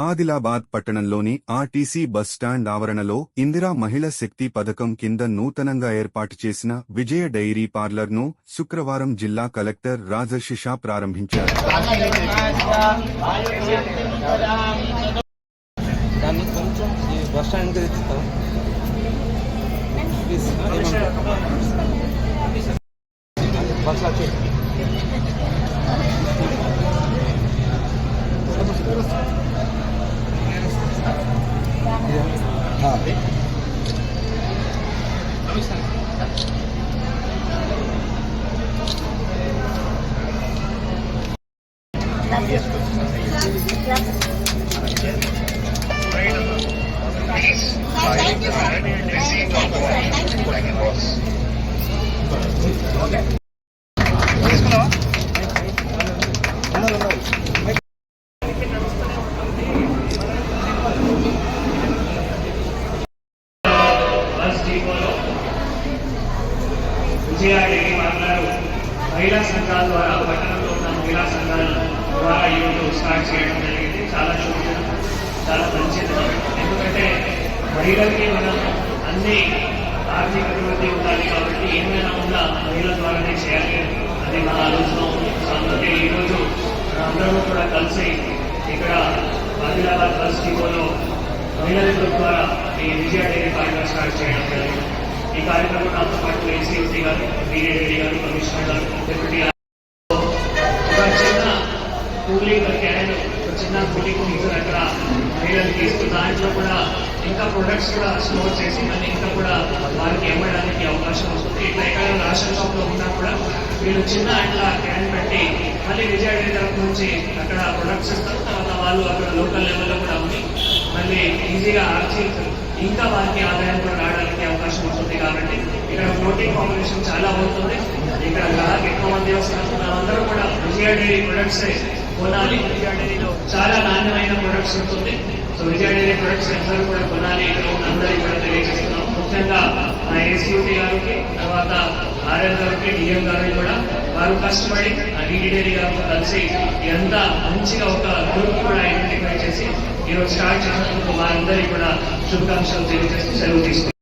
ఆదిలాబాద్ పట్టణంలోని RTC bus stand ఆవరణలో ఇందిరా మహిళా శక్తి పథకం కింద నూతనంగా ఏర్పాటు చేసిన విజయ డైరీ పార్లర్ను శుక్రవారం జిల్లా కలెక్టర్ రాజశిషా ప్రారంభించారు. విజయ డైరీ పార్లర్ మహిళా సంఘాల ద్వారా పట్టణంలో ఉన్న మహిళా సంఘాల ద్వారా ఈరోజు స్టార్ట్ చేయడం జరిగింది. చాలా శుభదినం, చాలా మంచిది. ఎందుకంటే మహిళలకి మనం అన్ని ఆర్థిక అభివృద్ధి ఉండాలి కాబట్టి ఏమైనా ఉన్నా మహిళల ద్వారానే చేయాలి అని మన ఆలోచన ఉంది. సో అందుకే ఈరోజు అందరూ కూడా కలిసి ఇక్కడ ఆదిలాబాద్ బస్ డిపోలో మహిళల గ్రూప్ ద్వారా ఈ విజయ డైరీ పార్లర్ స్టార్ట్ చేయడం జరిగింది. ఈ కార్యక్రమం నాతో పాటు ఏసీఓటీ గారు, బీడీ గారు, కమిషనర్ గారు, డిప్యూటీ ఒక చిన్న కూలింగ్ క్యాన్, ఒక చిన్న కూలింగ్ ఫీజర్ అక్కడ మహిళలు తీసుకుని దాంట్లో కూడా ఇంకా ప్రొడక్ట్స్ కూడా స్టోర్ చేసి మళ్ళీ ఇంకా కూడా వారికి అమ్మడానికి అవకాశం వస్తుంది. ఇట్లా ఎక్కడ రేషన్ షాప్ లో ఉన్నా కూడా వీళ్ళు చిన్న అట్లా క్యాన్ పెట్టి మళ్ళీ విజయ డైరీ తరఫు నుంచి అక్కడ ప్రొడక్ట్స్ ఇస్తారు. తర్వాత వాళ్ళు అక్కడ లోకల్ లెవెల్లో కూడా ఉంది. మళ్ళీ ఈజీగా ఆర్చి ఇంకా వారికి ఆదాయం కూడా రావడానికి అవకాశం ఉంటుంది. కాబట్టి ఇక్కడ ఫ్లోటింగ్ కాంపిటీషన్ చాలా అవుతుంది. ఇక్కడ గ్రాహకు ఎక్కువ మంది వస్తున్నారు. మనమందరూ కూడా విజయ డైరీ ప్రొడక్ట్స్ కొనాలి. విజయ డైరీలో చాలా నాణ్యమైన ప్రొడక్ట్స్ ఉంటుంది. సో విజయ డైరీ ప్రొడక్ట్స్ అందరూ కూడా కొనాలి. ఇక్కడ ఉన్న అందరికీ కూడా తెలియజేస్తున్నాం. ముఖ్యంగా మా ఏసీఓటీ గారికి, తర్వాత ఆర్ఎం గారికి, డిఎం గారికి కూడా వారు కష్టపడి డీడీ డైరీ గారితో కలిసి ఎంత మంచిగా ఒక గ్రూప్ కూడా ఐడెంటిఫై చేసి ఈరోజు స్టార్ట్ చేసినందుకు వారందరికీ కూడా శుభాకాంక్షలు తెలియజేస్తూ సెలవు తీసుకుంటాం.